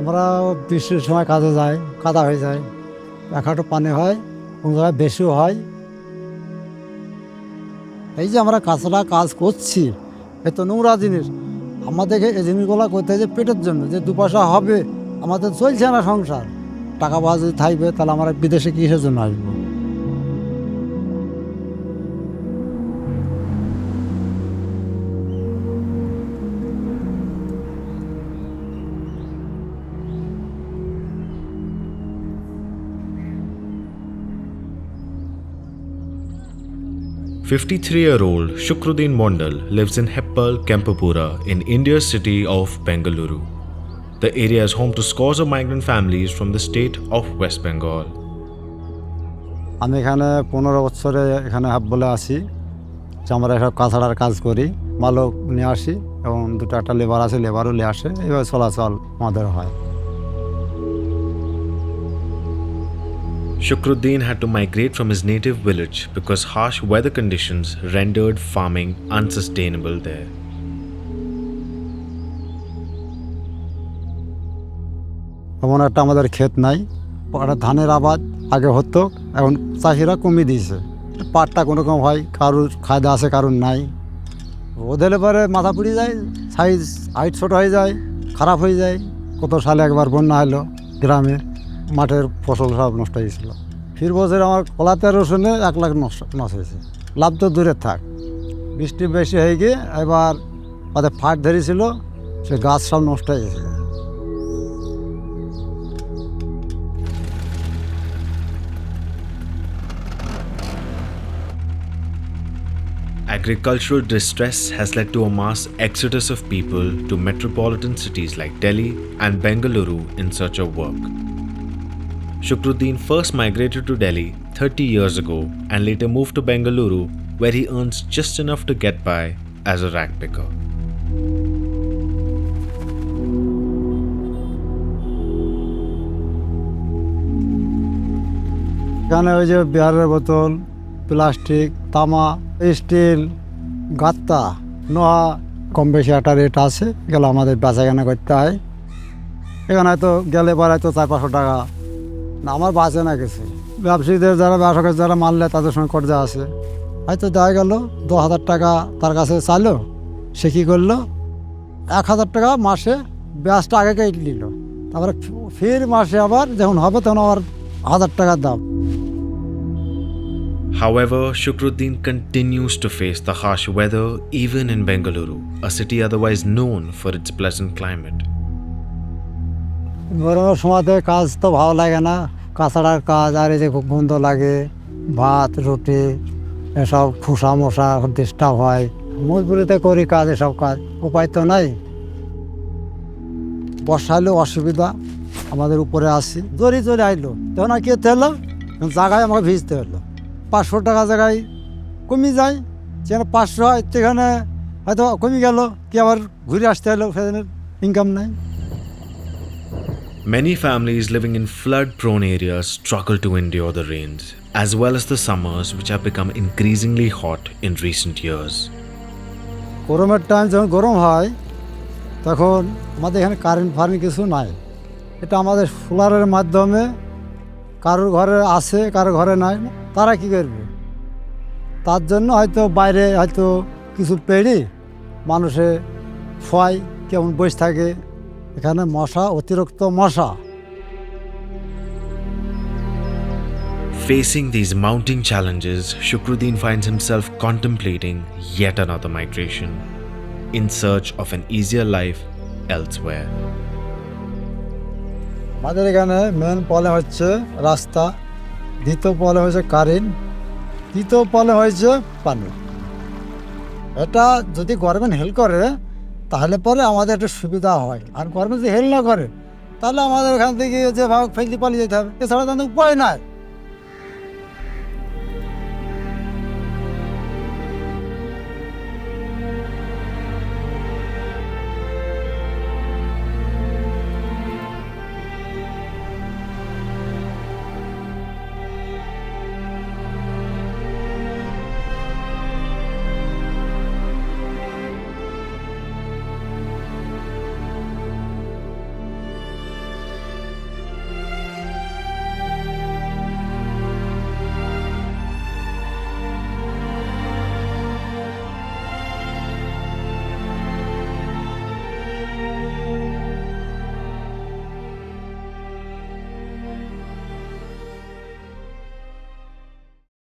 আমরা বৃষ্টির সময় কাজে যাই, কাদা হয়ে যায়, এক হাঁটু পানি হয়, কোনো জায়গায় বেশিও হয়। এই যে আমরা কাঁচরা কাজ করছি, এ তো নোংরা জিনিস। আমাদেরকে এই জিনিসগুলো করতে হয় যে পেটের জন্য, যে দু পয়সা হবে, আমাদের চলছে না সংসার। টাকা পয়সা যদি থাকবে তাহলে আমরা বিদেশে কিসের জন্য আসবো? 53-year-old Shukruddin Mondal lives in Heppal, Kempapura in India's city of Bengaluru. The area is home to scores of migrant families from the state of West Bengal. আমি এখানে 15 বছরে এখানে বলে আসি যে আমরা এসব কাঁচড়ার কাজ করি, মালক নিয়ে আসি এবং দুটো একটা লেবার আছে, লেবারও নিয়ে আসে, এভাবে চলাচল আমাদের হয়। Shukruddin had to migrate from his native village because harsh weather conditions rendered farming unsustainable there. এমন একটা আমাদের ক্ষেত নাই, একটা ধানের আবাদ আগে হতো, এখন চাষিরা কমিয়ে দিয়েছে। পাটটা কোনোরকম হয়, কারুর খায়দা আছে, কারুর নাই। ওদের পরে মাথা পুড়ে যায়, সাইজ হাইট ছোটো হয়ে যায়, খারাপ হয়ে যায়। কত সালে একবার বন্যা হলো গ্রামে, মাঠের ফসল সব নষ্ট হয়েছিল। ফির বছর আমার কলাতে রসুনে 1 লাখ নষ্ট হয়েছে। লাভ তো দূরে থাক, বৃষ্টি বেশি হয়ে গিয়ে এবার ওদের ফাট ধরেছিল, সে গাছ সব নষ্ট হয়ে গেছিল। Agricultural distress has led to a mass exodus of people to metropolitan cities like Delhi and Bengaluru in search of work. Shukruddin first migrated to Delhi 30 years ago and later moved to Bengaluru, where he earns just enough to get by as a rag picker. এখানে ওই যে বিহারের বোতল, plastic, তামা, still, গাত্তা, Noha কম বেশি একটা rate আছে, এগুলো আমাদের বেচাকেনা করতে হয়। এখানে হয়তো গেলে পরে হয়তো 400-500 টাকা না, আমার বাঁচে না কিছু। ব্যবসায়ীদের যারা ব্যবসা করে, যারা মারলে তাদের সঙ্গে কর্জা আছে, হয়তো দেখা গেল 10,000 টাকা তার কাছে চাইলো, সে কী করলো 1,000 টাকা মাসে ব্যাসটা আগে কেটে নিল, তারপরে ফির মাসে আবার যখন হবে তখন আবার 1,000 টাকার দাম। However, Shukruddin continues to face the harsh weather even in Bengaluru, a city otherwise known for its pleasant climate. গরমের সময়তে কাজ তো ভালো লাগে না, কাঁচড়ার কাজ, আর এই যে খুব গন্ধ লাগে, ভাত রুটি এসব খোসা মশা ডিস্টার্ব হয়। মজবুরিতে করি কাজ, এসব কাজ, উপায় তো নাই। বর্ষা হলেও অসুবিধা, আমাদের উপরে আসি জরি জরি আইলো তখন আর খেতে হলো, জায়গায় আমাকে ভিজতে হলো। 500 টাকা জায়গায় কমে যায়, যেখানে 500 হয় সেখানে হয়তো কমে গেল, কি আবার ঘুরে আসতে হলো, সেখানে ইনকাম নাই। Many families living in flood-prone areas struggle to endure the rains, as well as the summers which have become increasingly hot in recent years. গরমের টাইম যখন গরম হয় তখন আমাদের এখানে কারেন্ট কিছু নাই, এটা আমাদের সোলারের মাধ্যমে, কারোর ঘরে আছে কারোর ঘরে নাই, তারা কি করবে? তার জন্য হয়তো বাইরে হয়তো কিছু পেড়ি মানুষে শোয়, কেমন বসে থাকে, এখানে মশা, অতিরিক্ত মশা। Facing these mounting challenges, Shukruddin finds himself contemplating yet another migration, in search of an easier life elsewhere. আমাদের এখানে মেন প্রবলেম হচ্ছে রাস্তা, দ্বিতীয় প্রবলেম হচ্ছে কারেন্ট, তৃতীয় প্রবলেম হয়েছে পানি। এটা যদি গভর্নমেন্ট হেল্প করে তাহলে পরে আমাদের একটু সুবিধা হয়, আর গভর্নমেন্ট যদি হেল্প না করে তাহলে আমাদের এখান থেকে যে ভাগ ফেলতে পালিয়ে যেতে হবে, এছাড়া তো উপায় নাই।